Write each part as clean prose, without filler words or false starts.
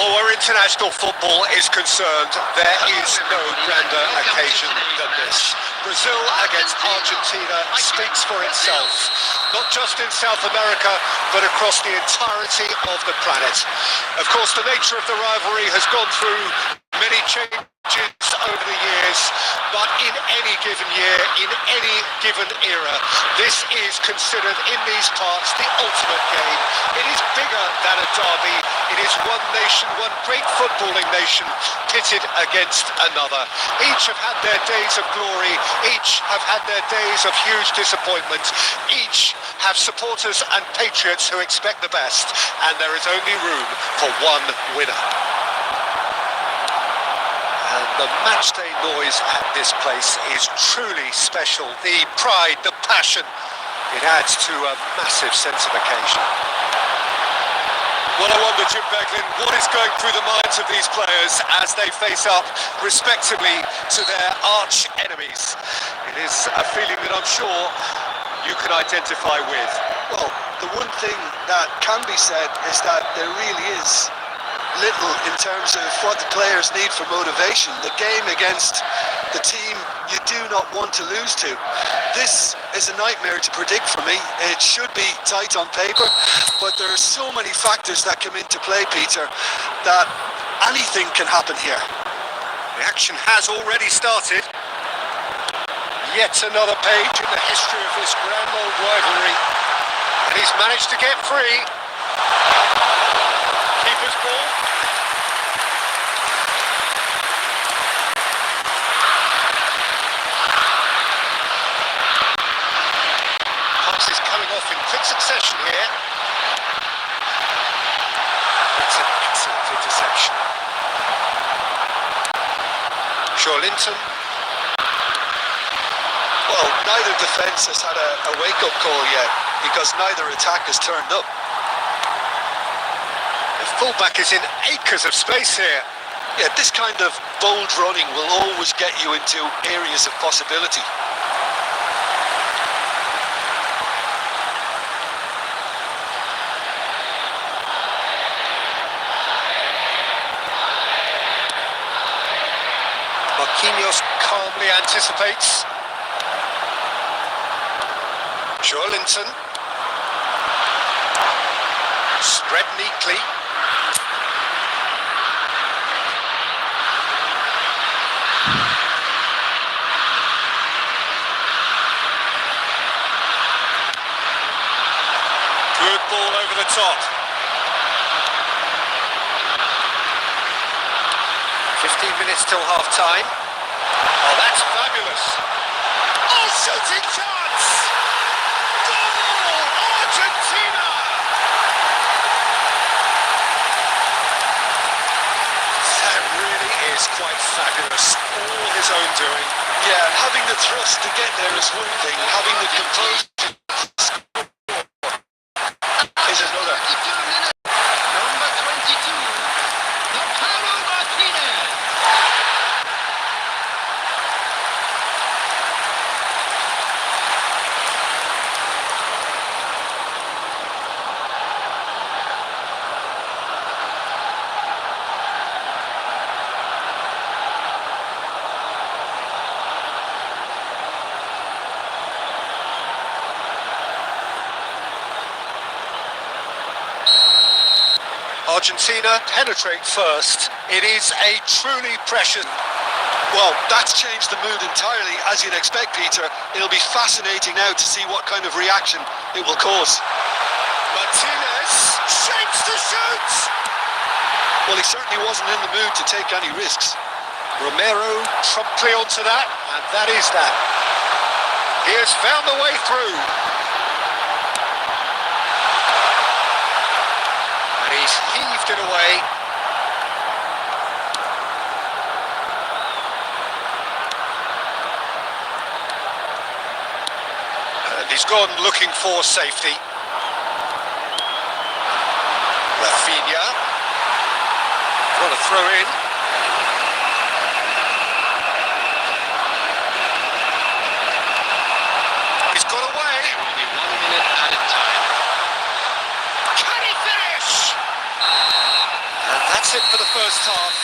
Well, where international football is concerned, there is no grander occasion than this. Brazil against Argentina speaks for itself, not just in South America, but across the entirety of the planet. Of course, the nature of the rivalry has gone through many changes over the years, but in any given year, in any given era, this is considered in these parts the ultimate game. It is bigger than a derby. It is one nation, one great footballing nation pitted against another. Each have had their days of glory. Each have had their days of huge disappointment. Each have supporters and patriots who expect the best, and there is only room for one winner. And the matchday noise at this place is truly special. The pride, the passion, it adds to a massive sense of occasion. Well, I wonder, Jim Beglin, what is going through the minds of these players as they face up, respectively, to their arch enemies? It is a feeling that I'm sure you can identify with. Well, the one thing that can be said is that there really is little in terms of what the players need for motivation. The game against the team you do not want to lose to. This is a nightmare to predict for me. It should be tight on paper, but there are so many factors that come into play, Peter, that anything can happen here. The action has already started. Yet another page in the history of this grand old rivalry. And he's managed to get free. Keeper's ball. Pass is coming off in quick succession here. It's an excellent interception. Joelinton. Well, neither defence has had a wake-up call yet, because neither attack has turned up. The fullback is in acres of space here. Yeah, this kind of bold running will always get you into areas of possibility. Marquinhos calmly anticipates. Joelinton. Spread neatly. Good ball over the top. 15 minutes till half time. Oh, that's fabulous. Oh, shooting chance! Goal! Argentina! That really is quite fabulous. All his own doing. Yeah, and having the thrust to get there is one thing. Having the composure is another. Number 22, Lautaro Martinez. Argentina penetrate first. It is a truly precious... Well, that's changed the mood entirely, as you'd expect, Peter. It'll be fascinating now to see what kind of reaction it will cause. Martinez shapes to shoot! Well, he certainly wasn't in the mood to take any risks. Romero promptly onto that, and that is that. He has found the way through. And he's heaved it away. And he's gone looking for safety. Rafinha. Got a throw in. He's got away. Only 1 minute at a time. Can he finish? And that's That's it for the first half.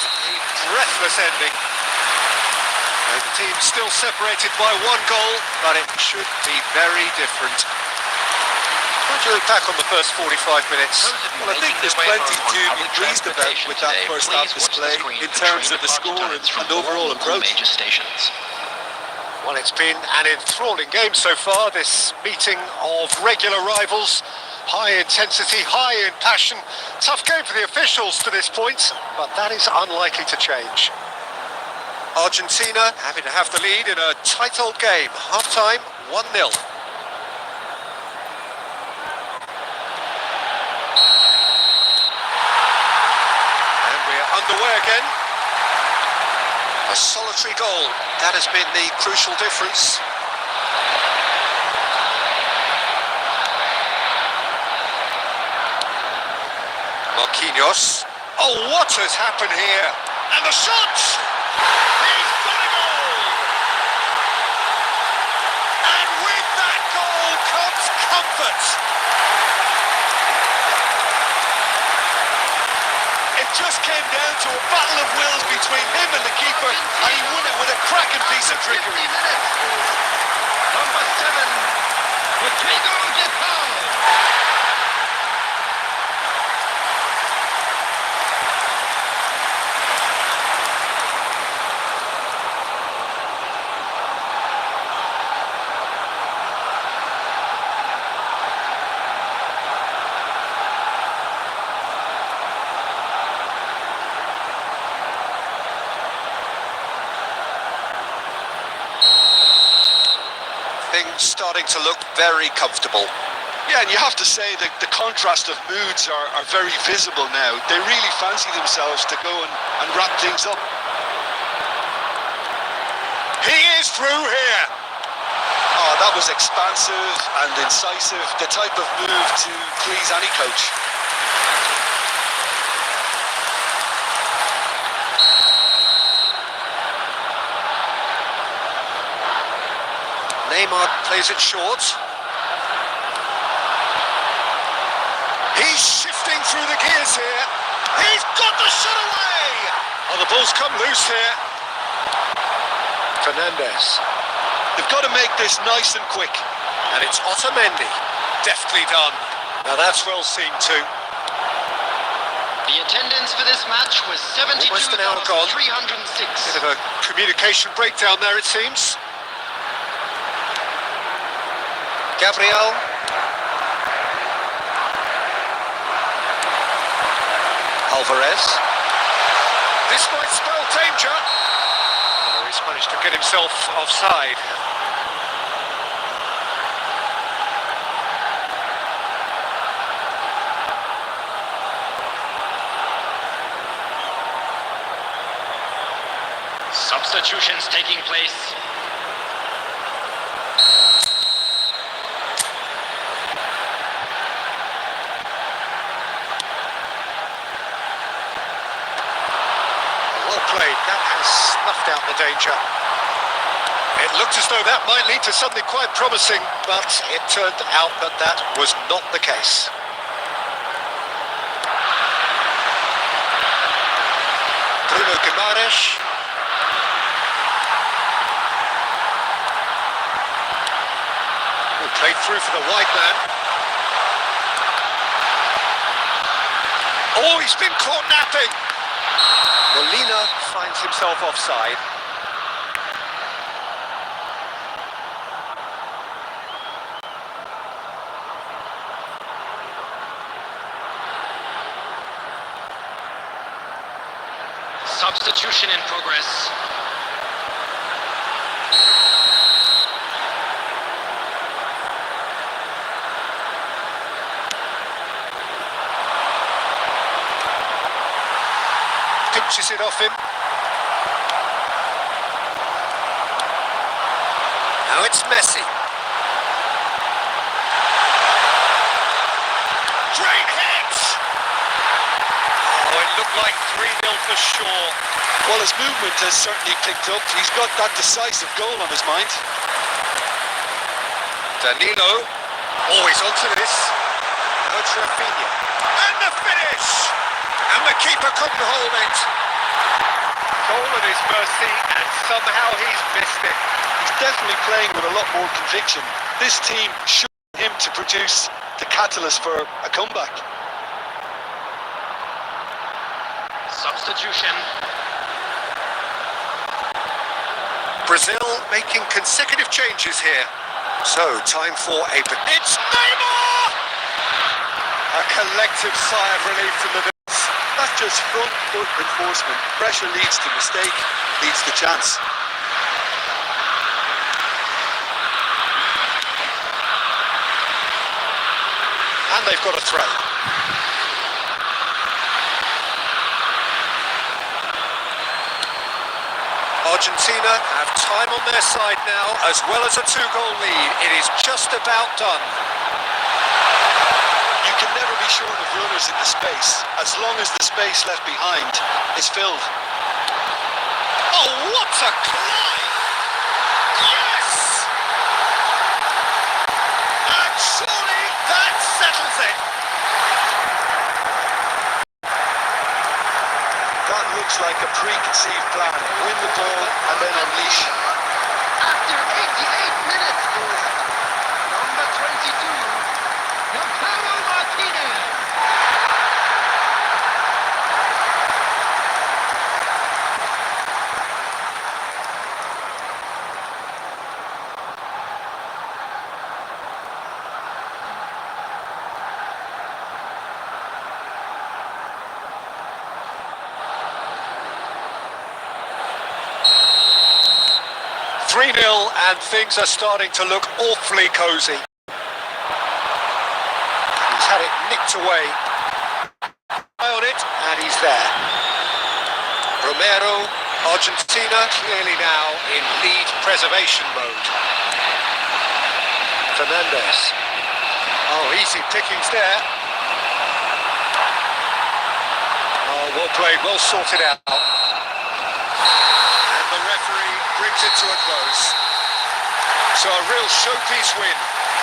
A breathless ending. And the team's still separated by one goal, but it should be very different. How do you look back on the first 45 minutes? Well, I think there's plenty to be pleased about with that first half display in terms of the score and overall approach. Major stations. Well, it's been an enthralling game so far, this meeting of regular rivals. High intensity, high in passion. Tough game for the officials to this point, but that is unlikely to change. Argentina having to have the lead in a tight old game. Half-time, 1-0. And we're underway again. A solitary goal. That has been the crucial difference. Marquinhos. Oh, what has happened here? And the shot! He's got a goal! And with that goal comes comfort. It just came down to a battle of wills between him and the keeper, and he won it with a cracking piece of trickery. Number 7, Rodrigo de Paul. Things starting to look very comfortable. Yeah, and you have to say that the contrast of moods are very visible now. They really fancy themselves to go and wrap things up. He is through here. Oh, that was expansive and incisive, the type of move to please any coach. Neymar plays it short. He's shifting through the gears here. He's got the shot away! Oh, the ball's come loose here. Fernandes. They've got to make this nice and quick. And it's Otamendi. Deftly done. Now that's well seen too. The attendance for this match was Almost an hour gone. 72,306. Bit of a communication breakdown there, it seems. Gabriel. Alvarez. This might spell danger. Oh, he's managed to get himself offside. Substitutions taking place. Well played. That has snuffed out the danger. It looked as though that might lead to something quite promising, but it turned out that that was not the case. Bruno Guimaraes. Played through for the wide man. Oh, he's been caught napping. Molina finds himself offside. Substitution in progress. Pinches it off him. Now it's Messi. Great hit! Oh, it looked like 3-0 for sure. Well, his movement has certainly picked up. He's got that decisive goal on his mind. Danilo. Always onto this. Now it's Rafinha. And the finish! And the keeper couldn't hold it. Goal at his mercy, and somehow he's missed it. He's definitely playing with a lot more conviction. This team should him to produce the catalyst for a comeback. Substitution. Brazil making consecutive changes here. So, time for a... It's Neymar! A collective sigh of relief from the... That's just front foot enforcement. Pressure leads to mistake, leads to chance. And they've got a throw. Argentina have time on their side now, as well as a 2-goal lead. It is just about done. You can never be short of runners in the space, as long as the space left behind is filled. Oh, what a climb! Yes! And surely that settles it. That looks like a preconceived plan. Win the ball and then unleash. After 88 minutes, number 22, Lautaro Martinez. Three 3-0 and things are starting to look awfully cosy. He's had it nicked away. Eye on it, and he's there. Romero, Argentina clearly now in lead preservation mode. Fernandez. Oh, easy pickings there. Oh, well played, well sorted out. And the referee brings it to a close. So a real showpiece win.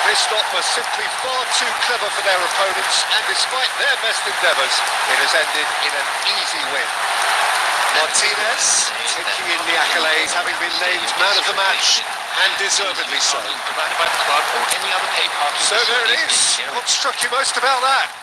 This lot were simply far too clever for their opponents, and despite their best endeavours, it has ended in an easy win. Martinez taking in the accolades, having been named man of the match, and deservedly so. Provided by the club or any other pay party. So there it is. What struck you most about that?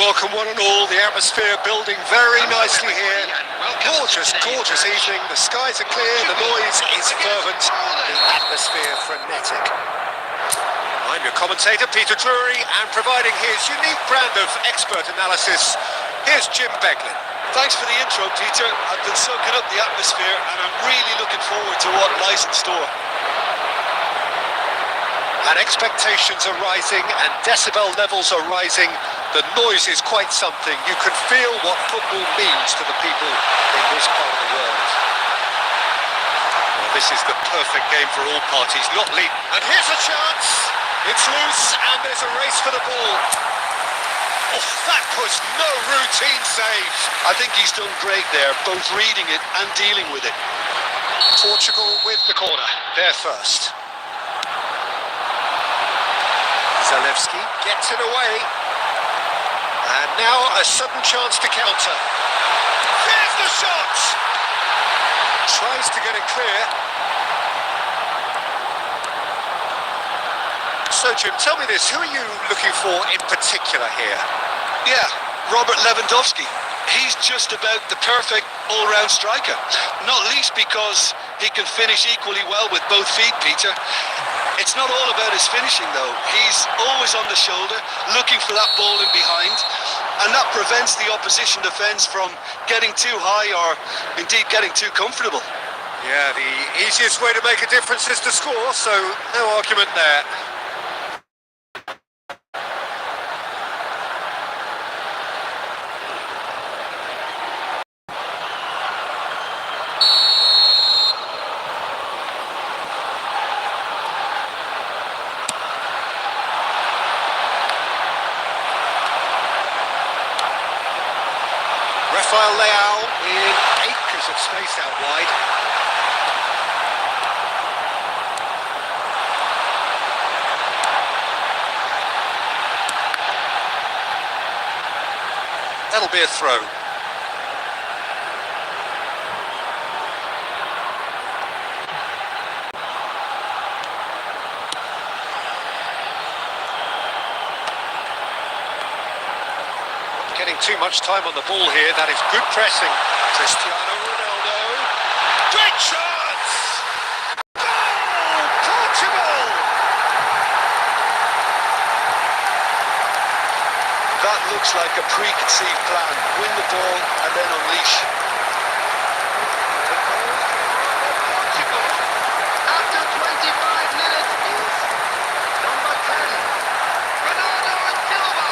welcome one and all. The atmosphere building very nicely here. Gorgeous, gorgeous evening. The skies are clear, the noise is fervent, the atmosphere frenetic. I'm your commentator, Peter Drury, and providing his unique brand of expert analysis, here's Jim Beglin. Thanks for the intro, Peter. I've been soaking up the atmosphere and I'm really looking forward to what lies in store. And expectations are rising and decibel levels are rising. The noise is quite something. You can feel what football means to the people in this part of the world. Well, this is the perfect game for all parties, not least. And here's a chance. It's loose and there's a race for the ball. Oh, that was no routine save. I think he's done great there, both reading it and dealing with it. Portugal with the corner. They're first. Zalewski gets it away. And now a sudden chance to counter. There's the shot! Tries to get it clear. So Jim, tell me this, who are you looking for in particular here? Yeah, Robert Lewandowski. He's just about the perfect all-round striker. Not least because he can finish equally well with both feet, Peter. It's not all about his finishing though. He's always on the shoulder, looking for that ball in behind, and that prevents the opposition defence from getting too high or indeed getting too comfortable. Yeah, the easiest way to make a difference is to score, so no argument there. Rafael Leao in acres of space out wide. That'll be a throw. Getting too much time on the ball here. That is good pressing. Cristiano Ronaldo. Great chance! Goal! Portugal! That looks like a preconceived plan. Win the ball and then unleash. After 25 minutes is number 10, Bernardo Silva.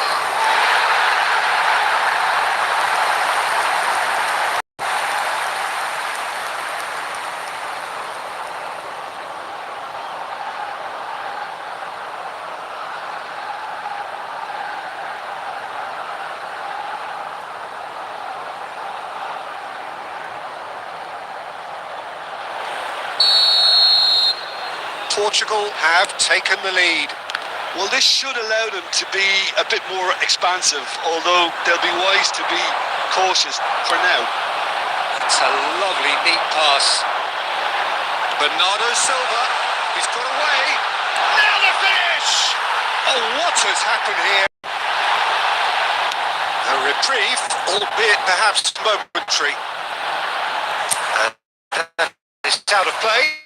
Portugal have taken the lead. Well, this should allow them to be a bit more expansive, although they'll be wise to be cautious for now. It's a lovely, neat pass. Bernardo Silva, he's got away. Now the finish! Oh, what has happened here? A reprieve, albeit perhaps momentary. And it's out of play.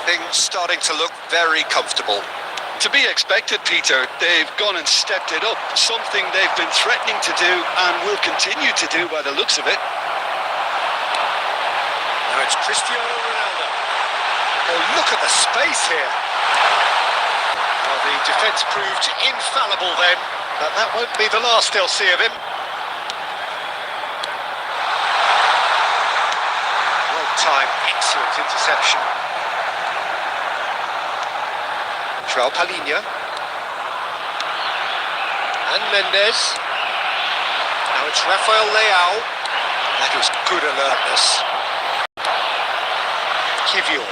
Things starting to look very comfortable. To be expected, Peter. They've gone and stepped it up, something they've been threatening to do and will continue to do by the looks of it. Now it's Cristiano Ronaldo. Oh, look at the space here. Well, the defence proved infallible then, but that won't be the last they'll see of him. Well timed, excellent interception. Joao Palhinha. And Mendes. Now it's Rafael Leao. That was good alertness. Kivior. 2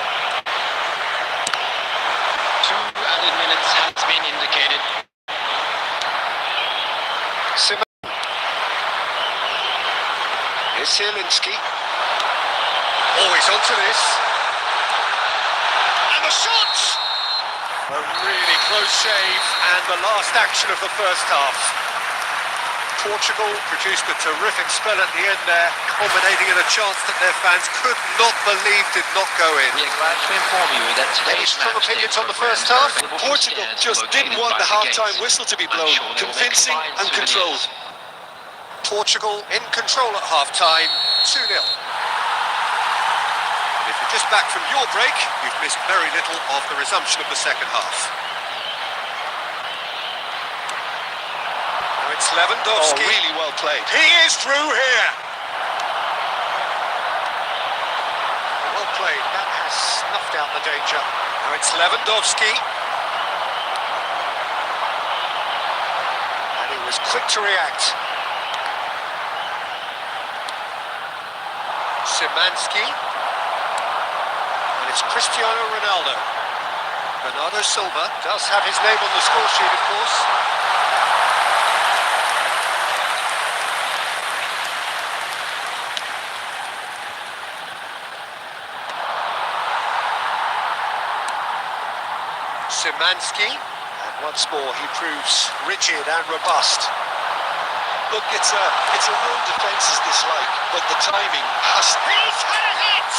added minutes has been indicated. Simon. Here's Zielinski. Always onto this. And the shot! A really close save and the last action of the first half. Portugal produced a terrific spell at the end there, culminating in a chance that their fans could not believe did not go in. We are glad to inform you that Any today's strong match opinions day on the program first half? is available from Portugal stands just didn't located want by the the half-time gates. whistle to be I'm blown. sure they will make Convincing fine and controlled. souvenirs. Portugal in control at half-time, 2-0. And if you're just back from your break, you've missed very little of the resumption of the second half. Now it's Lewandowski. Oh, really well played. He is through here. Well played. That has snuffed out the danger. Now it's Lewandowski. And he was quick to react. Szymanski. And it's Cristiano Ronaldo. Bernardo Silva does have his name on the score sheet, of course. Szymanski, and once more he proves rigid and robust. Look, it's a run defence's dislike, but the timing has. He's had a hit!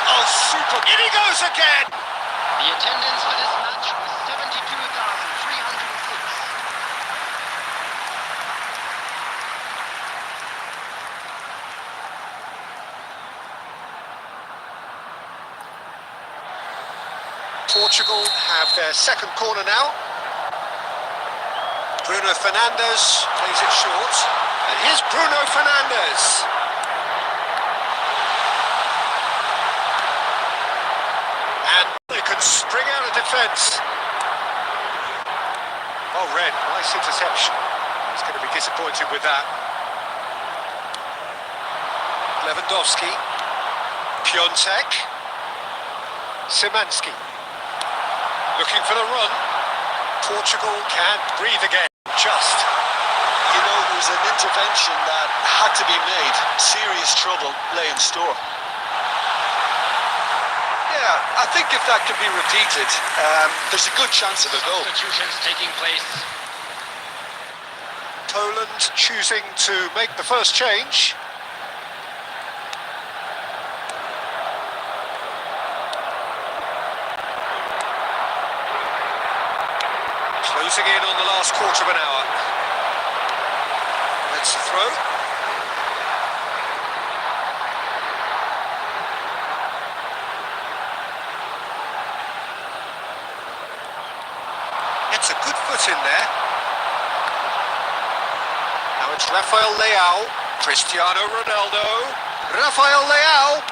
Oh, super! In he goes again! The attendance for this match was 72,306. Portugal have their second corner now. Bruno Fernandes plays it short. And here's Bruno Fernandes. And they can spring out of defence. Oh, Red, nice interception. He's going to be disappointed with that. Lewandowski. Piontek. Szymanski. Looking for the run. Portugal can breathe again. Just. You know, there was an intervention that had to be made. Serious trouble lay in store. Yeah, I think if that can be repeated, there's a good chance of a goal. Substitutions taking place. Poland choosing to make the first change. Closing in on the last quarter of an hour. Let's throw. It's a good foot in there. Now it's Rafael Leao. Cristiano Ronaldo. Rafael Leao.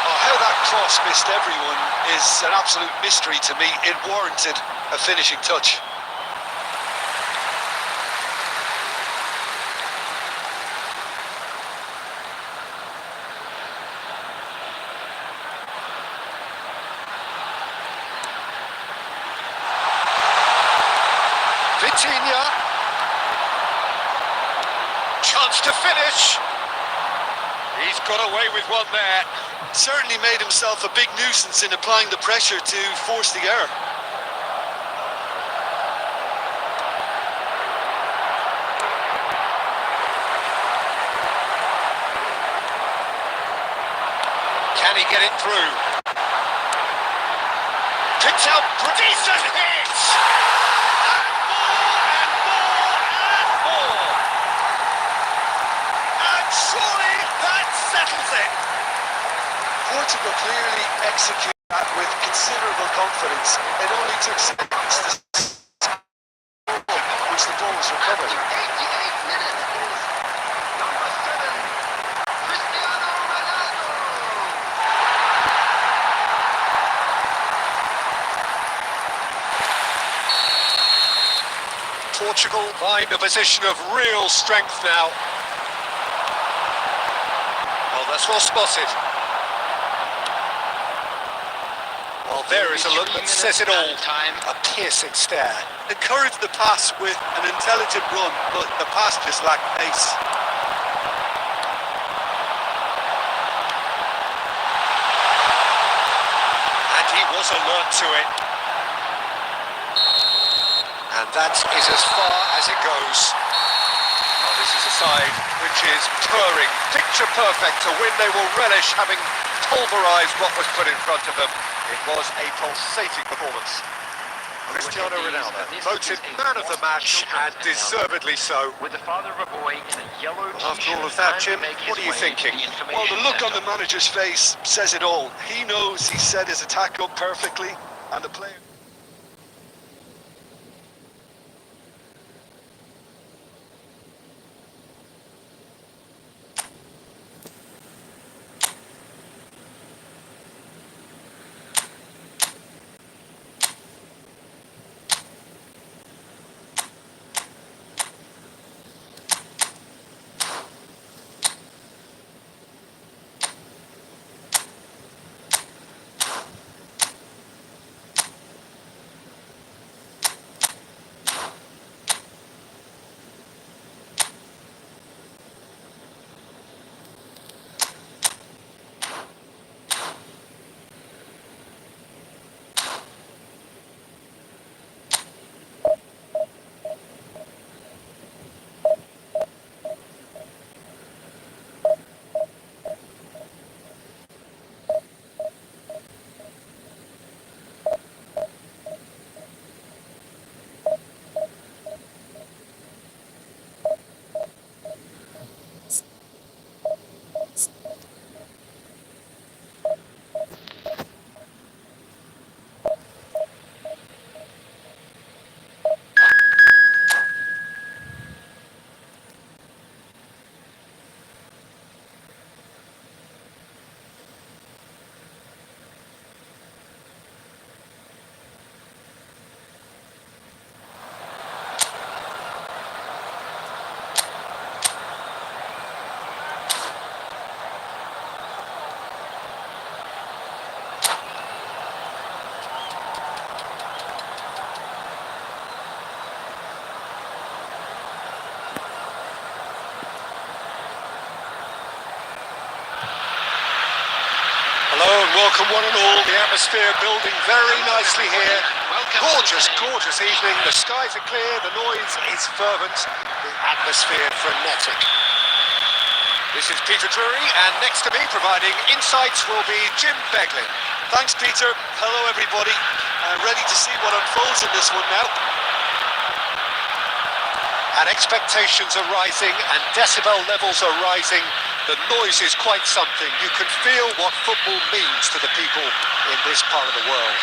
Oh, how that cross missed everyone is an absolute mystery to me. It warranted a finishing touch. Vitinha. Chance to finish. He's got away with one there. Certainly made himself a big nuisance in applying the pressure to force the error. Can he get it through? Picks out decent hits! And more! And surely that settles it! Portugal clearly executed that with considerable confidence. It only took seconds to which the ball was recovered. 88 minutes is number 7, Cristiano Ronaldo. Portugal find a position of real strength now. Well, that's well spotted. Well, there is a look that says it all. A piercing stare. Encourage the pass with an intelligent run, but the pass just lacked pace. And he was alert to it. And that is as far as it goes. Well, this is a side which is purring, picture perfect, a win they will relish, having pulverised what was put in front of them. It was a pulsating performance. Cristiano Ronaldo, voted man of the match, and deservedly so. With the father of a boy in a yellow After all of that, Jim, what are you thinking? Well, the look on the manager's face says it all. He knows he set his attack up perfectly, and the player... Hello and welcome one and all. The atmosphere building very nicely here. Gorgeous, gorgeous evening. The skies are clear, the noise is fervent, the atmosphere frenetic. This is Peter Drury, and next to me providing insights will be Jim Beglin. Thanks, Peter. Hello, everybody. Ready to see what unfolds in this one now. And expectations are rising and decibel levels are rising. The noise is quite something. You can feel what football means to the people in this part of the world.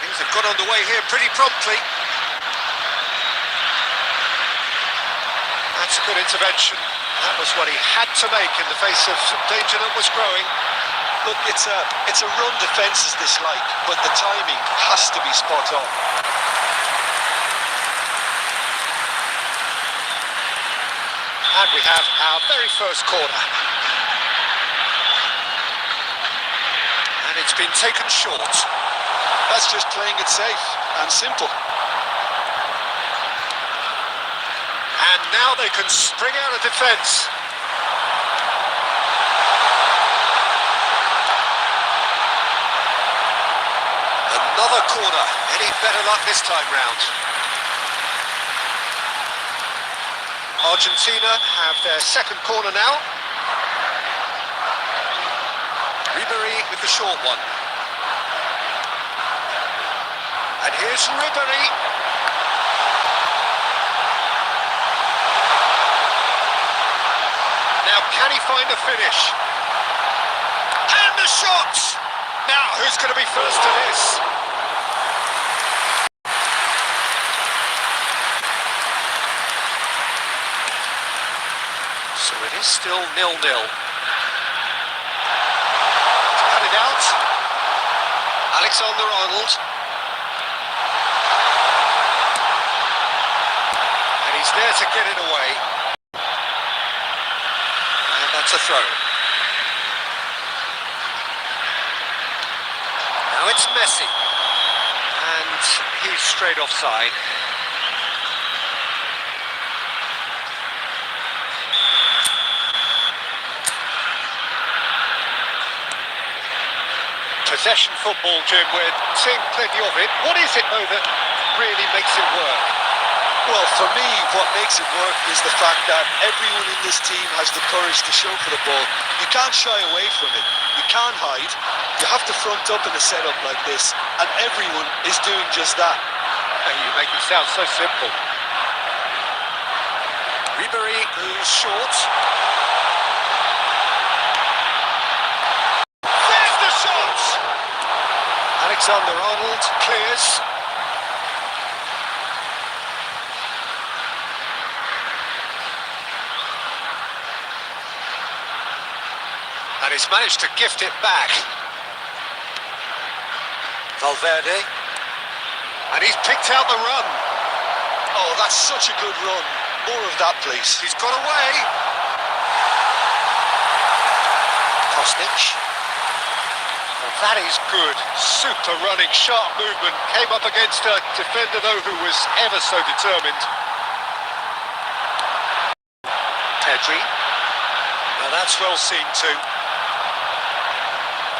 Things have got underway here pretty promptly. That's a good intervention. That was what he had to make in the face of some danger that was growing. Look, it's a run defence is dislike, but the timing has to be spot on. And we have our very first corner. And it's been taken short. That's just playing it safe and simple. And now they can spring out of defence. Another corner. Any better luck this time round? Argentina have their second corner now. Ribéry with the short one. And here's Ribéry. Now can he find a finish? And the shot! Now who's going to be first to this? So it is still 0-0. To cut it out, Alexander-Arnold. There to get it away. And that's a throw. Now it's Messi. And he's straight offside. Possession football, Jim, we're seeing plenty of it. What is it, though, that really makes it work? Well, for me, what makes it work is the fact that everyone in this team has the courage to show for the ball. You can't shy away from it. You can't hide. You have to front up in a setup like this, and everyone is doing just that. Hey, you make it sound so simple. Ribery moves short. There's the shot! Alexander-Arnold clears. And he's managed to gift it back. Valverde. And he's picked out the run. Oh, that's such a good run. More of that, please. He's got away. Kostic. Well, that is good. Super running, sharp movement. Came up against a defender, though, who was ever so determined. Pedri. Now that's well seen too.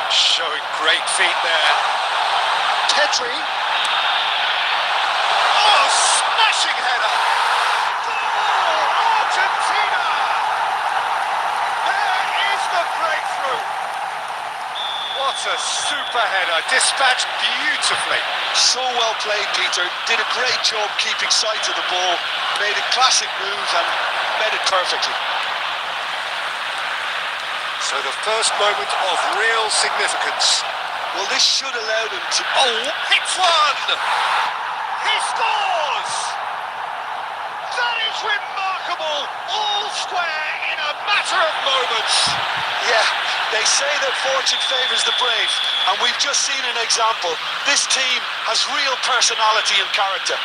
Showing great feet there. Pedri. Oh, smashing header. Goal, Argentina. There is the breakthrough. What a super header, dispatched beautifully. So well played, Peter. Did a great job keeping sight of the ball. Made a classic move and made it perfectly. So the first moment of real significance. Well, this should allow them to... Oh, hits one! He scores! That is remarkable! All square in a matter of moments. Yeah, they say that fortune favours the brave, and we've just seen an example. This team has real personality and character.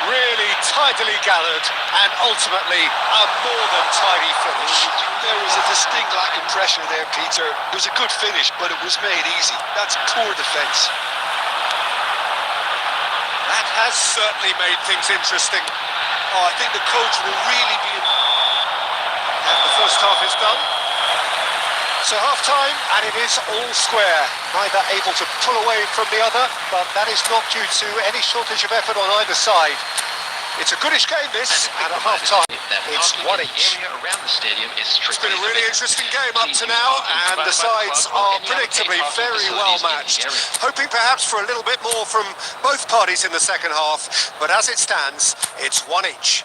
Really tidily gathered, and ultimately a more than tidy finish. There was a distinct lack of pressure there, Peter. It was a good finish, but it was made easy. That's poor defence. That has certainly made things interesting. Oh, I think the coach will really be... And the first half is done. So half-time, and it is all square. Neither able to pull away from the other, but that is not due to any shortage of effort on either side. It's a goodish game, this, and at half-time, it's one each. It's been a really interesting game up to now, and the sides are predictably very well matched. Hoping perhaps for a little bit more from both parties in the second half, but as it stands, it's one each.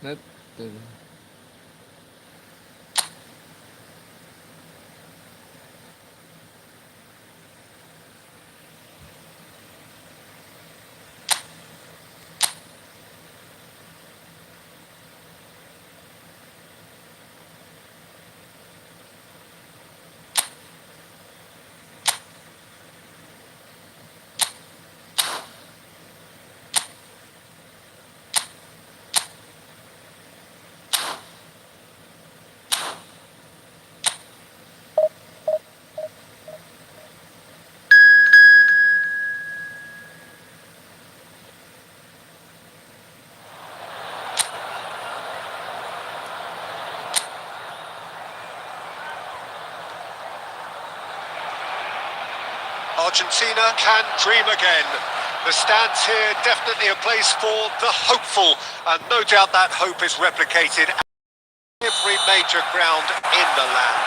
Nope. Argentina can dream again. The stands here definitely a place for the hopeful, and no doubt that hope is replicated at every major ground in the land.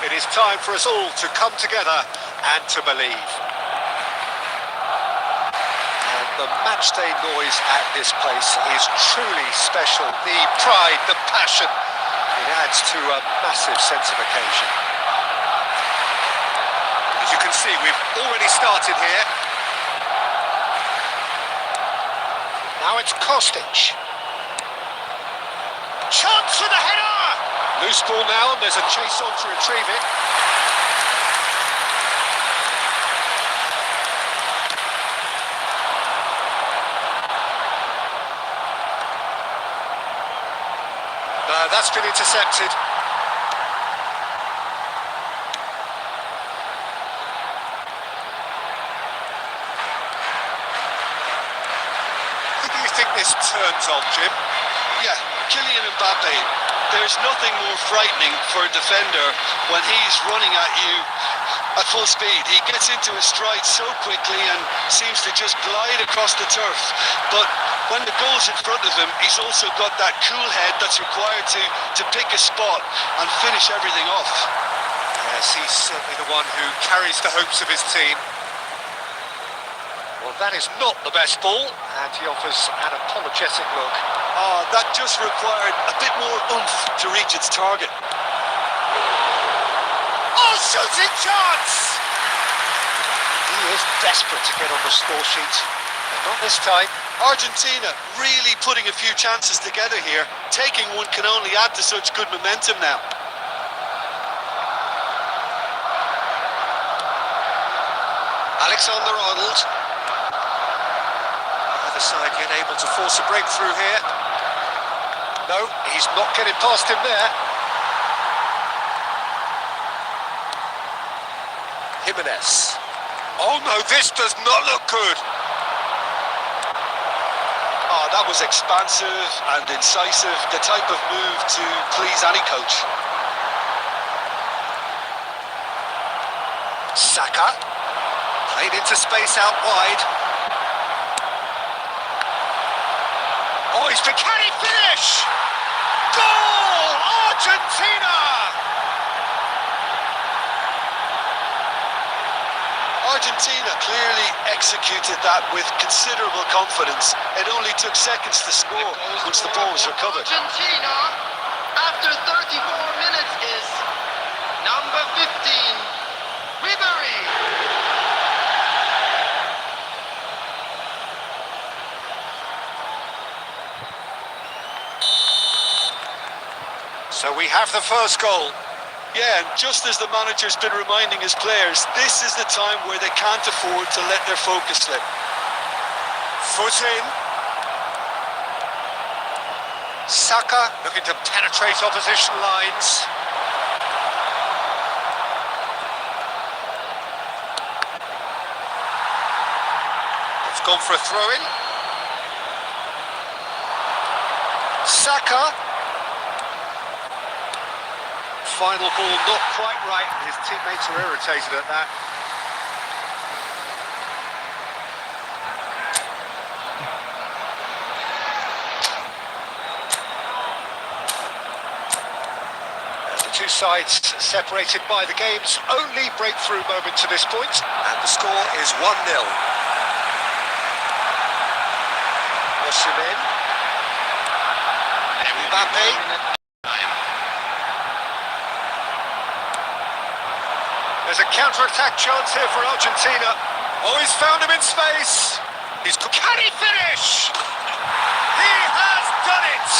It is time for us all to come together and to believe. And the matchday noise at this place is truly special. The pride, the passion, it adds to a massive sense of occasion. As you can see, we've already started here. Now it's Kostic. Chance for the header! Loose ball now, and there's a chase on to retrieve it. No, that's been intercepted. Who do you think this turns on, Jim? Yeah, Kylian Mbappe. There's nothing more frightening for a defender when he's running at you at full speed. He gets into his stride so quickly and seems to just glide across the turf. But when the goal's in front of him, he's also got that cool head that's required to pick a spot and finish everything off. Yes, he's certainly the one who carries the hopes of his team. Well, that is not the best ball, and he offers an apologetic look. Oh, that just required a bit more oomph to reach its target. Oh, shooting chance! He is desperate to get on the score sheet, but not this time. Argentina really putting a few chances together here. Taking one can only add to such good momentum now. Alexander-Arnold. The other side yet able to force a breakthrough here. No, he's not getting past him there. Jimenez. Oh no, this does not look good. Oh, that was expansive and incisive, the type of move to please any coach. Saka. Played into space out wide. Oh, he's can he finish? Goal! Argentina! Argentina clearly executed that with considerable confidence. It only took seconds to score once the ball was recovered. Argentina, after 34 minutes, is number 15, Ribery. So we have the first goal. Yeah, and just as the manager's been reminding his players, this is the time where they can't afford to let their focus slip. Foot in. Saka looking to penetrate opposition lines. It's gone for a throw-in. Saka. Final ball not quite right. His teammates are irritated at that. And the two sides separated by the game's only breakthrough moment to this point. And the score is 1-0. Osimhen. Mbappe. There's a counter-attack chance here for Argentina. Oh, he's found him in space. Can he finish? He has done it.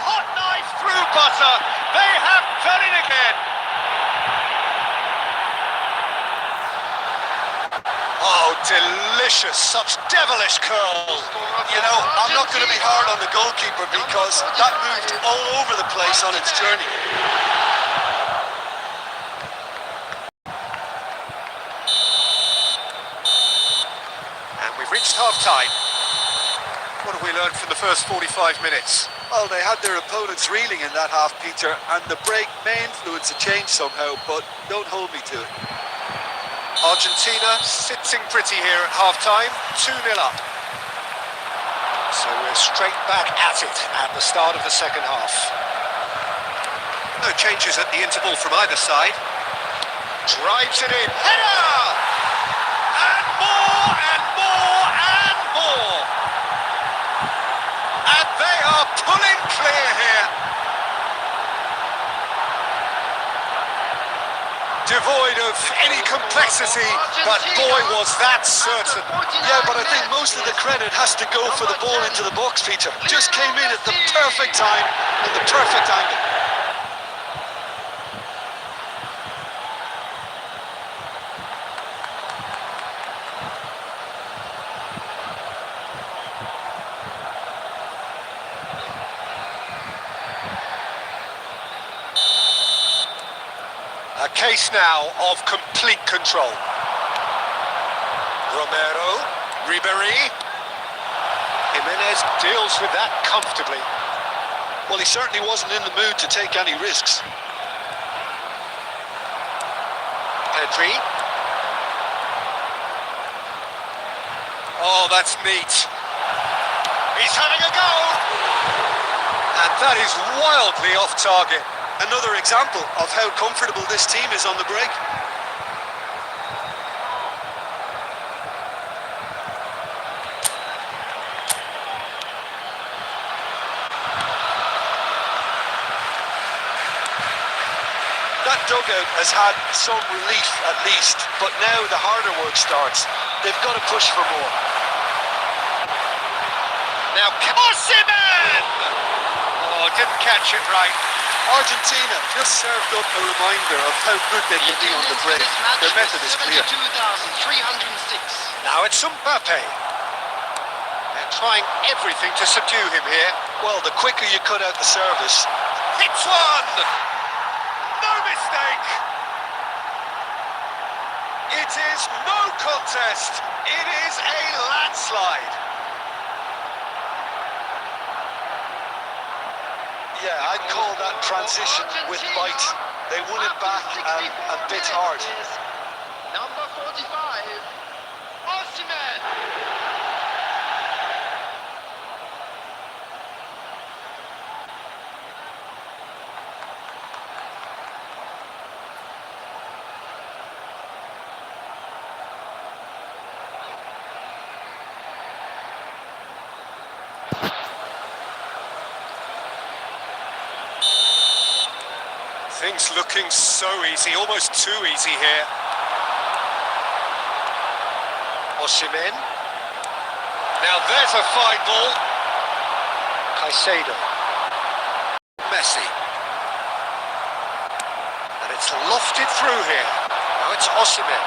Hot knife through butter. They have done it again. Oh, delicious. Such devilish curl. You know, I'm not going to be hard on the goalkeeper because that moved all over the place on its journey. We've reached half-time. What have we learned from the first 45 minutes? Well, they had their opponents reeling in that half, Peter, and the break may influence a change somehow, but don't hold me to it. Argentina sitting pretty here at half-time, 2-0 up. So we're straight back at it at the start of the second half. No changes at the interval from either side. Drives it in. Header! And more and more and more. And they are pulling clear here. Devoid of any complexity, but boy was that certain. Yeah, but I think most of the credit has to go for the ball into the box, Peter. Just came in at the perfect time and the perfect angle. A case now of complete control. Romero, Ribéry. Jimenez deals with that comfortably. Well, he certainly wasn't in the mood to take any risks. Pedri. Oh, that's neat. He's having a go! And that is wildly off target. Another example of how comfortable this team is on the break. That dugout has had some relief at least, but now the harder work starts. They've got to push for more. Now, Osimhen! Oh, didn't catch it right. Argentina just served up a reminder of how good they can be on the break. Their method is clear. 72,306. Now it's Mbappe. They're trying everything to subdue him here. Well, the quicker you cut out the service. Hits one! No mistake! It is no contest. It is a landslide. Yeah, I'd call that transition with bite. They won it back and a bit hard. Number 45, Osimhen. Things looking so easy, almost too easy here. Osimhen. Now there's a fine ball. Caicedo. Messi. And it's lofted through here. Now it's Osimhen.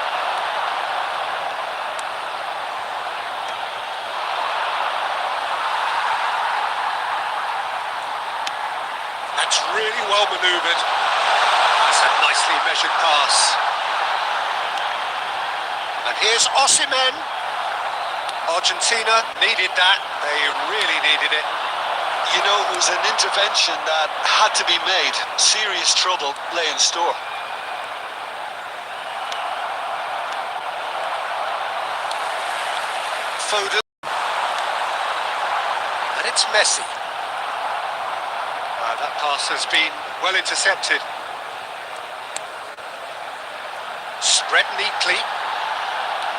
That's really well manoeuvred. That's a nicely measured pass. And here's Osimhen. Argentina needed that. They really needed it. You know, it was an intervention that had to be made. Serious trouble lay in store. Foden. And it's Messi. That pass has been well intercepted. Spread neatly.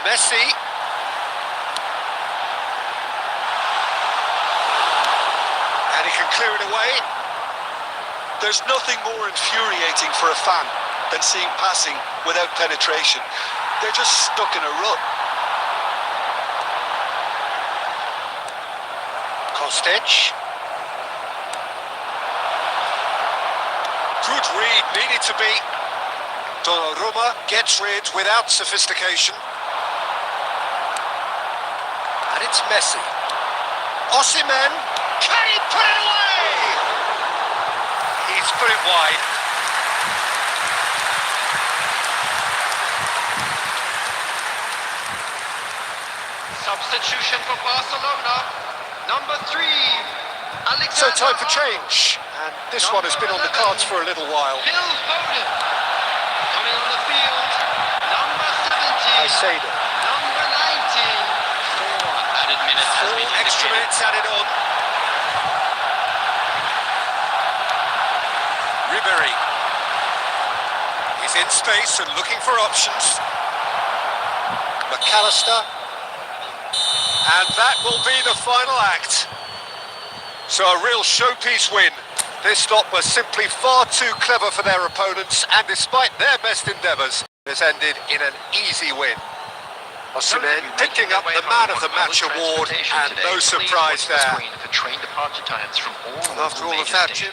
Messi. And he can clear it away. There's nothing more infuriating for a fan than seeing passing without penetration. They're just stuck in a rut. Kostic. Good read, needed to be. Donnarumma gets rid without sophistication. And it's Messi. Osimhen. Can he put it away? He's put it wide. Substitution for Barcelona. Number 3, Alexander. So time for change. And this one has been on the cards for a little while. Phil Foden. Coming on the field. Number 70. Caicedo. Number 19. 4 added minutes has been Extra indicated. minutes added on. Ribéry. He's in space and looking for options. McAllister. And that will be the final act. So a real showpiece win. This lot were simply far too clever for their opponents, and despite their best endeavours, this ended in an easy win. Osimhen picking up the Man of the Match award, and no surprise there. For train departure times from all After all of that, Jim,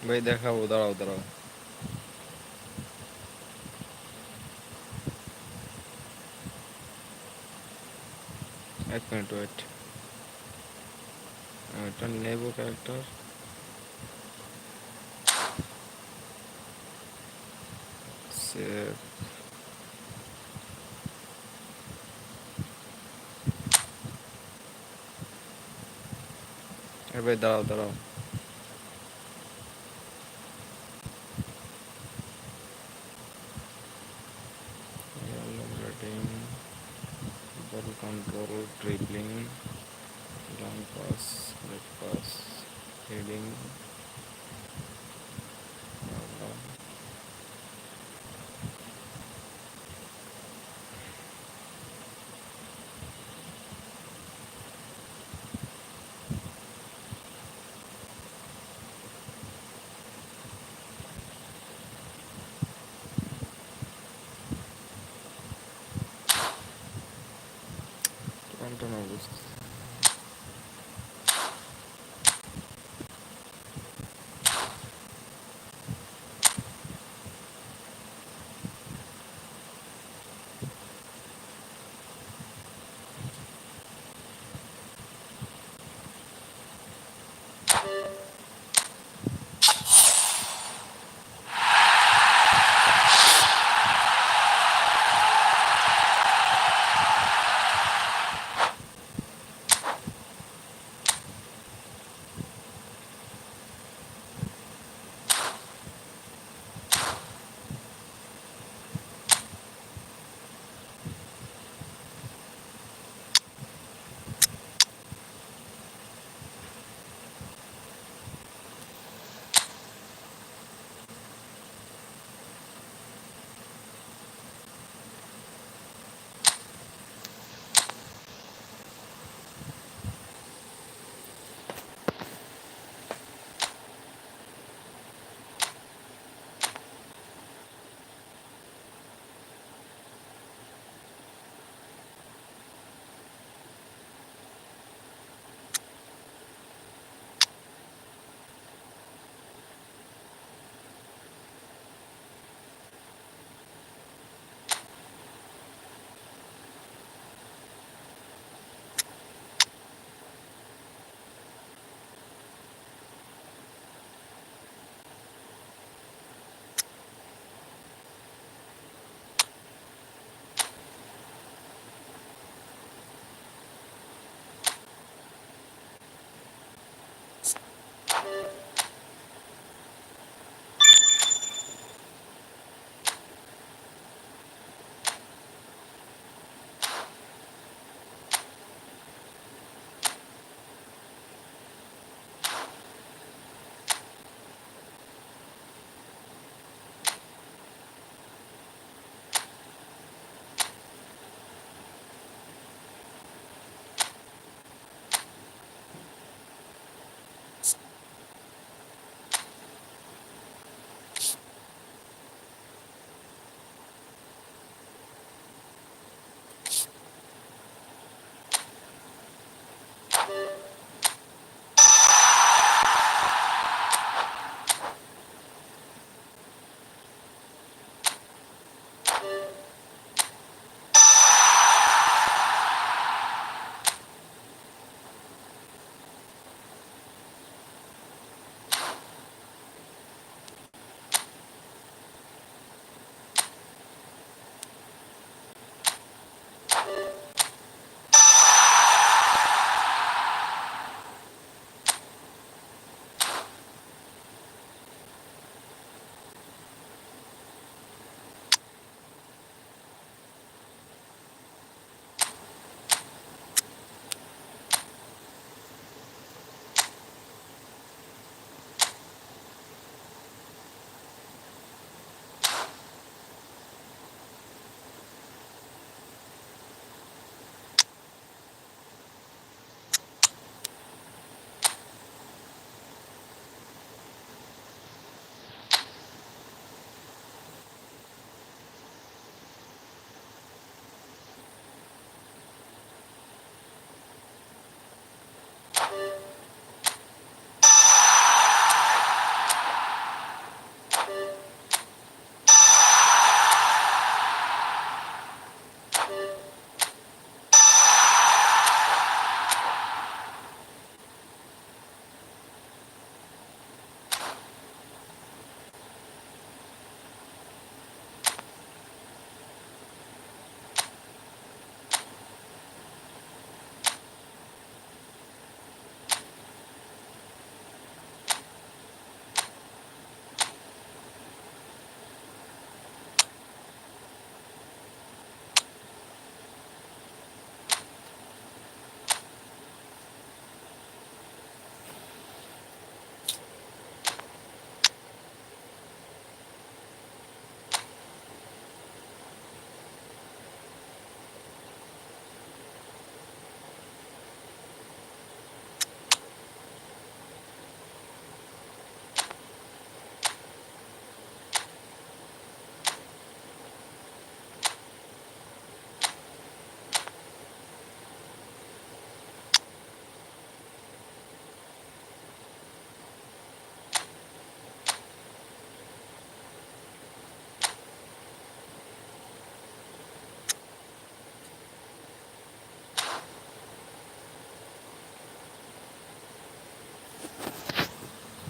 ভাই দেখাবো, দাঁড়াও দাঁড়াও। এক minute wait, এটা নেবো character. Save. ভাই দাঁড়াও দাঁড়াও, ball control, dribbling, long pass, left pass, heading, নামটা না বুঝতে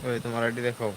ওই তোমার আইডি দেখাও।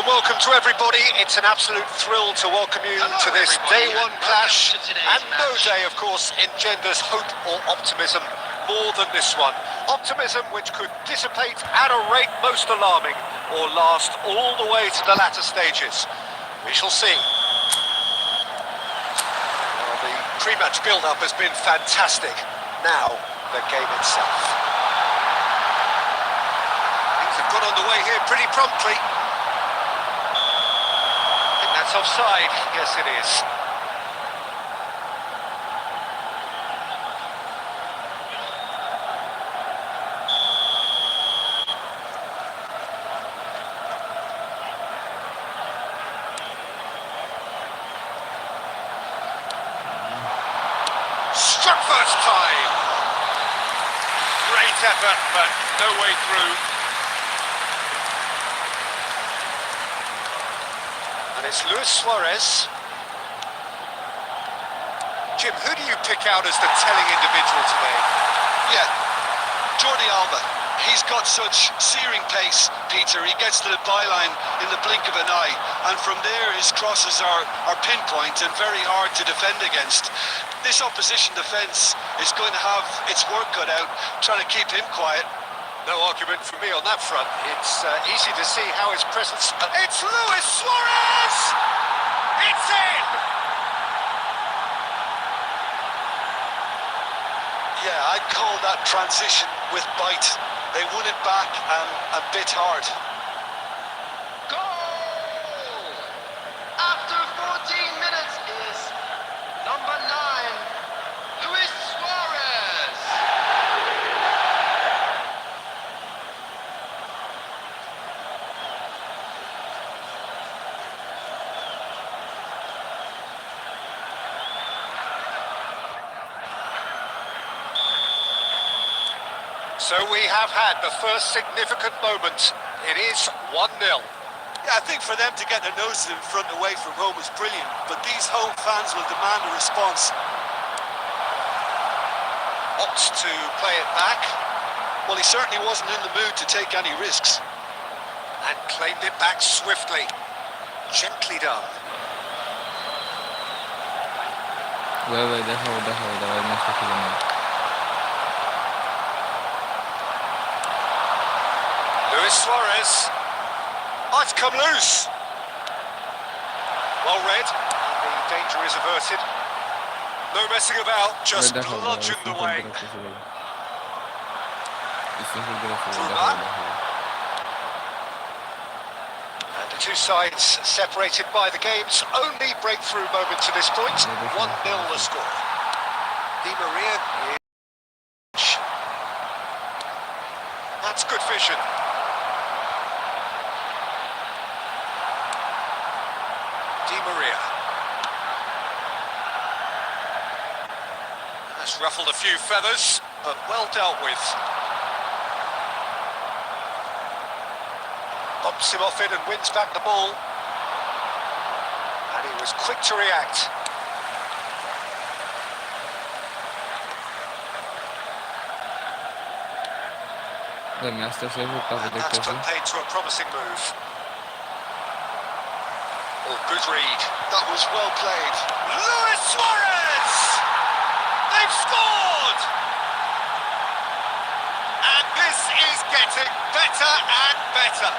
and welcome to everybody. It's an absolute thrill to welcome you Hello, to this everybody, day one and clash. welcome to today's And no match. day, of course, engenders hope or optimism more than this one. Optimism which could dissipate at a rate most alarming or last all the way to the latter stages. We shall see. Well, the pre-match build-up has been fantastic. Now, the game itself. Things have got underway here pretty promptly. I think that's offside. Yes, it is. Struck first time. Great effort, but no way through. And it's Luis Suarez. Jim, who do you pick out as the telling individual today? Yeah, Jordi Alba. He's got such searing pace, Peter. He gets to the byline in the blink of an eye, and from there his crosses are pinpoint and very hard to defend against. This opposition defence is going to have its work cut out, trying to keep him quiet. No argument from me on that front. It's easy to see how his presence... It's Luis Suarez! It's in! Yeah, I'd call that transition with bite. They won it back and a bit hard. Goal! After 14 minutes is number 9, Luis Suarez. So we have had the first significant moment. It is 1-0. Yeah, I think for them to get their noses in front away from home is brilliant, but these home fans will demand a response. Opts to play it back Well, he certainly wasn't in the mood to take any risks. and claimed it back swiftly. Gently done. ভাই দেখাও ভাই ম্যাচটা খেলে নাও। Luis Suarez. Oh, it's come loose. Well read. The danger is averted. No messing about, ভাই just দেখাও bludgeoned away. And the two sides separated by the game's only breakthrough moment to this point. 1-0 the score. Di Maria. That's good vision. Di Maria. That's ruffled a few feathers, but well dealt with. Bumps him off it and wins back the ball. And he was quick to react. ম্যাচটা শেষ হোক তারপর And that's দেখতেছি। put paid to a promising move. Oh, good read. That was well played. Luis Suarez! They've scored! And this is getting better and better.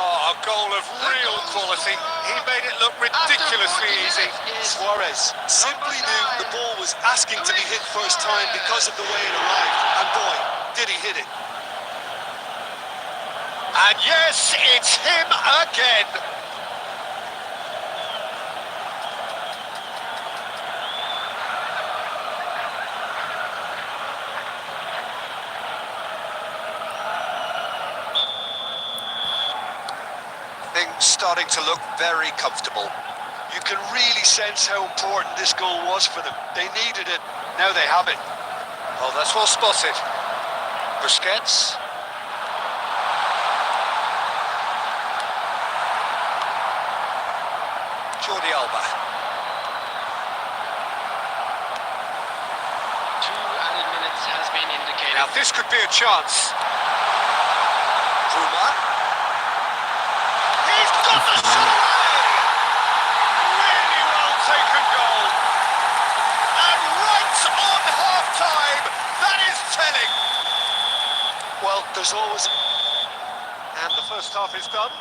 Oh, a goal of real quality. He made it look ridiculously easy. Suarez simply knew the ball was asking to be hit first time because of the way it arrived. And boy, did he hit it. And yes, it's him again. Things starting to look very comfortable. You can really sense how important this goal was for them. They needed it. Now they have it. Oh, that's well spotted. Busquets. Jordi Alba. 2 added minutes has been indicated. Now this could be a chance. Bruma. He's got the shot away! Really well taken goal. And right on half-time, that is telling. Well, there's always... And the first half is done.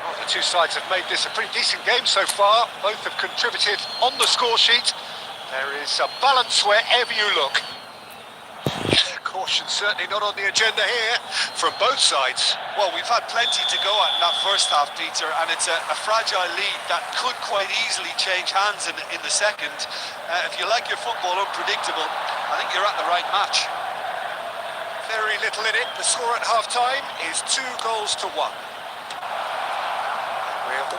Well, the two sides have made this a pretty decent game so far. Both have contributed on the score sheet. There is a balance wherever you look. Caution certainly not on the agenda here from both sides. Well, we've had plenty to go at in that first half, Peter, and it's a fragile lead that could quite easily change hands in the second. If you like your football unpredictable, I think you're at the right match. Very little in it. The score at half-time is 2-1.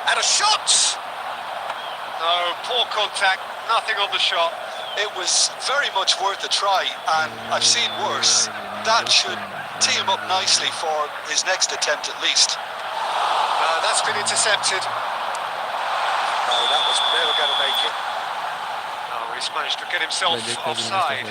And a shot! No, poor contact, nothing on the shot. It was very much worth a try, and I've seen worse. That should tee him up nicely for his next attempt at least. That's been intercepted. No, that was never going to make it. Oh, he's managed to get himself offside.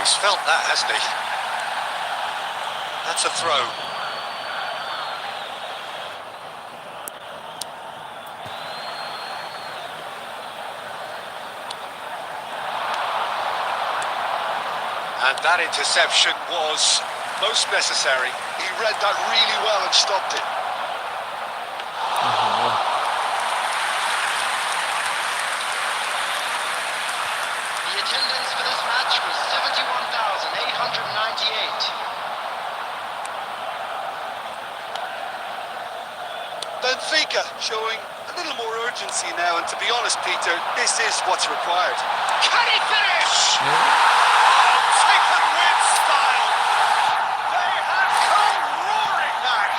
He's felt that, hasn't he? That's a throw. And that interception was most necessary. He read that really well and stopped it. The attendance for this match was 71,898. Benfica showing a little more urgency now, and to be honest, Peter, this is what's required. Can he finish? Oh, taken with style. They have come roaring back.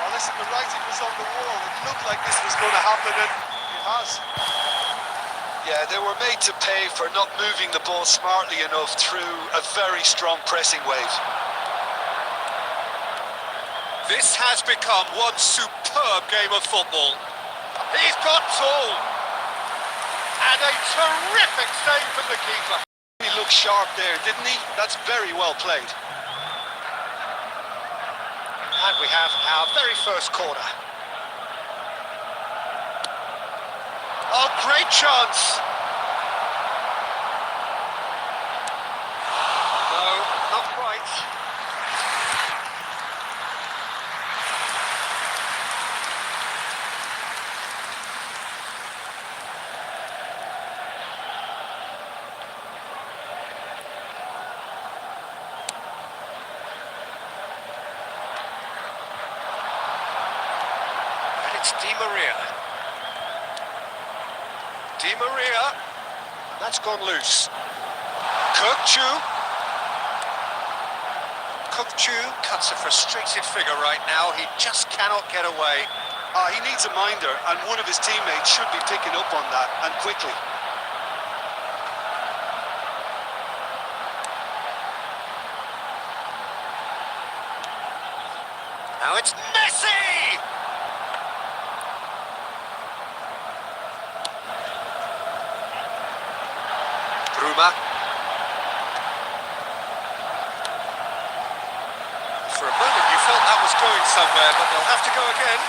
Well, listen, the writing was on the wall. It looked like this was going to happen, and it has. Yeah, they were made to pay for not moving the ball smartly enough through a very strong pressing wave. This has become one superb game of football. He's got tall. And a terrific save from the keeper. He looked sharp there, didn't he? That's very well played. And we have our very first corner. Oh, great chance. No, not quite. And it's Di Maria. Di Maria, that's gone loose. Kirkchu. Kirkchu cuts a frustrated figure right now. He just cannot get away. He needs a minder, and one of his teammates should be picking up on that, and quickly. Now it's Messi! Bruma. For a moment you felt that was going somewhere, but they'll have to go again.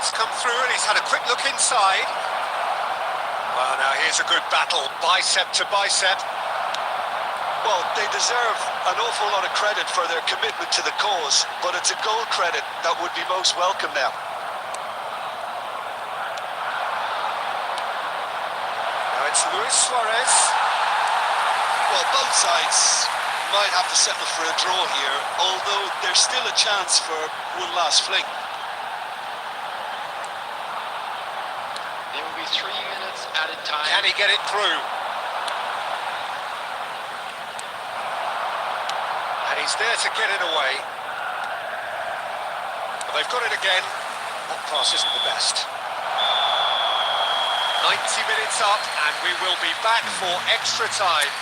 It's come through and he's had a quick look inside. Well, now here's a good battle, bicep to bicep. Well, they deserve an awful lot of credit for their commitment to the cause, but it's a goal credit that would be most welcome now. Now it's Luis Suarez. Well, both sides might have to settle for a draw here, although there's still a chance for one last fling. There will be 3 minutes added time. Can he get it through? He's there to get it away. But they've got it again. That pass isn't the best. 90 minutes up, and we will be back for extra time.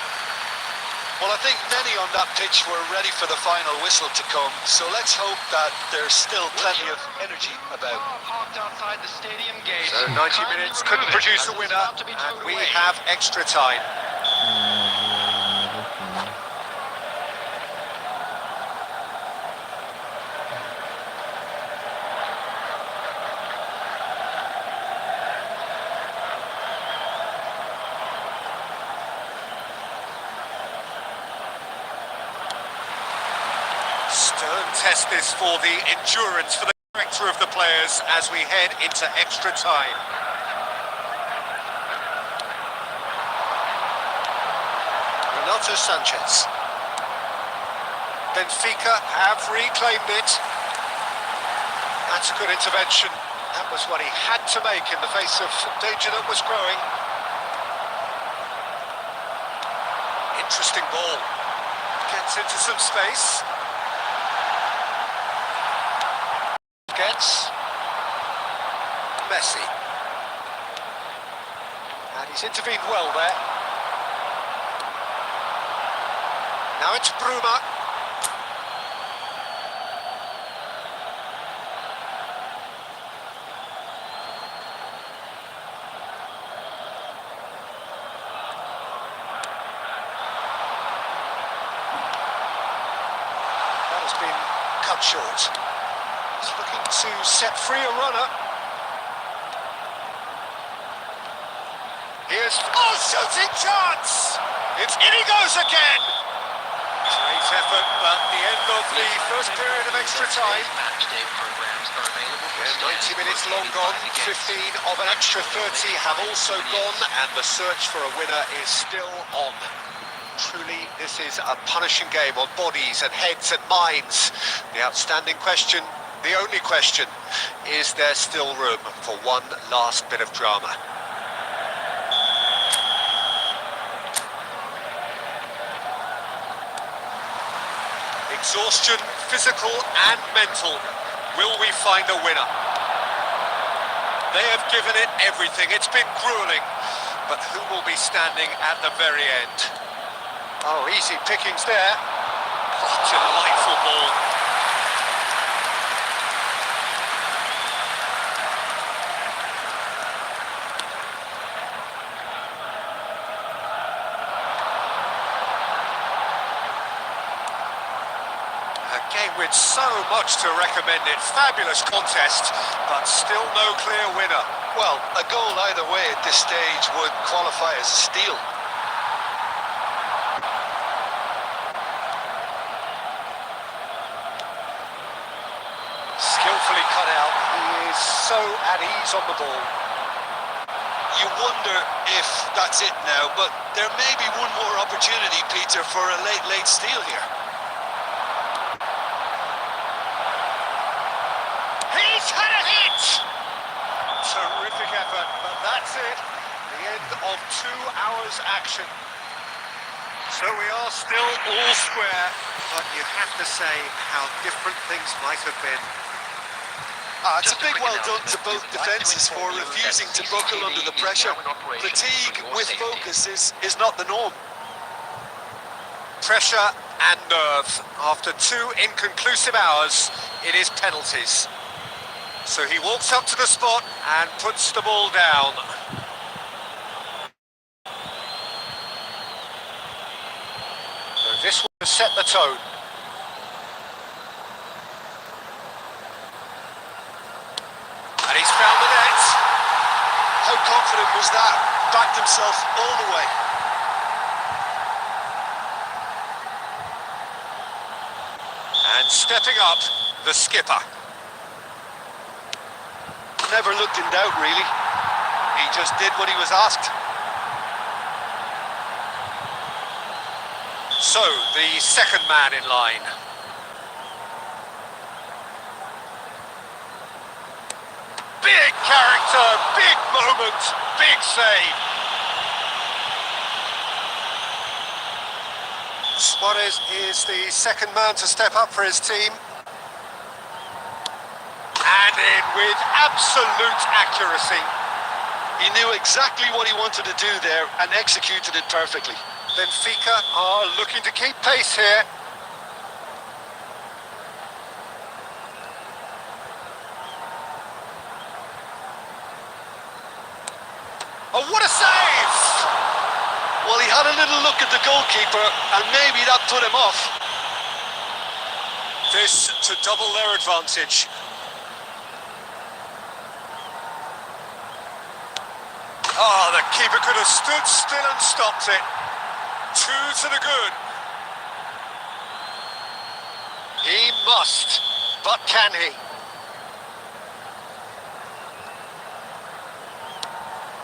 Well, I think many on that pitch were ready for the final whistle to come, so let's hope that there's still plenty of energy about. Parked outside the stadium gate. So 90 minutes couldn't produce a winner, and we have extra time. Stern test this for the endurance, for the character of the players as we head into extra time. Renato Sanchez. Benfica have reclaimed it. That's a good intervention. That was what he had to make in the face of danger that was growing. Interesting ball. Gets into some space. Gets Messi, and he's intervened well there. Now it's Bruma. That has been cut short. He's looking to set free a runner. Here's... Oh, shooting chance! It's in he goes again! Great effort, but the end of the first period of extra time. Matchday programs are available for 90 minutes long gone, 15 of an extra 30 have also gone, and the search for a winner is still on. Truly, this is a punishing game on bodies and heads and minds. The outstanding question, the only question, is there still room for one last bit of drama? Exhaustion, physical and mental. Will we find a winner? They have given it everything. It's been grueling. But who will be standing at the very end? Oh, easy pickings there. Oh, delightful ball. A game with so much to recommend it. Fabulous contest, but still no clear winner. Well, a goal either way at this stage would qualify as a steal. Skillfully cut out. He is so at ease on the ball. You wonder if that's it now, but there may be one more opportunity, Peter, for a late steal here. He's had a hit! Terrific effort, but that's it. The end of 2 hours action. So we are still all square, but you have to say how different things might have been. It's a big well done to both defences for refusing to buckle under the pressure. Fatigue with focus is not the norm. Pressure and nerve. After 2 inconclusive hours, it is penalties. So he walks up to the spot and puts the ball down. So this will set the tone. And he's found the net. How confident was that? Backed himself all the way. And stepping up, the skipper. Never looked in doubt, really. He just did what he was asked. So, the second man in line. Big character, big moment, big save. Suarez is the second man to step up for his team. And in with absolute accuracy. He knew exactly what he wanted to do there and executed it perfectly. Benfica are looking to keep pace here. Oh, what a save! Well, he had a little look at the goalkeeper and maybe that put him off. This to double their advantage. Oh, the keeper could have stood still and stopped it. 2 to the good. He must, but can he?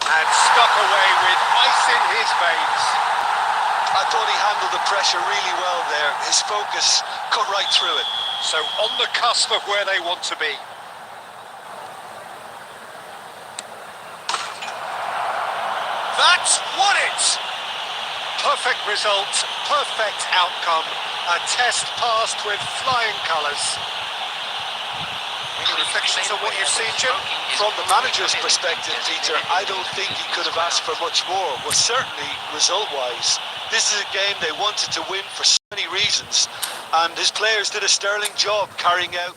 And stuck away with ice in his veins. I thought he handled the pressure really well there. His focus cut right through it. So on the cusp of where they want to be. That's won it! Perfect result, perfect outcome. A test passed with flying colours. Any reflections on what you've seen, Jim? From the manager's perspective, Peter, I don't think he could have asked for much more. Well, certainly result-wise, this is a game they wanted to win for so many reasons, and his players did a sterling job carrying out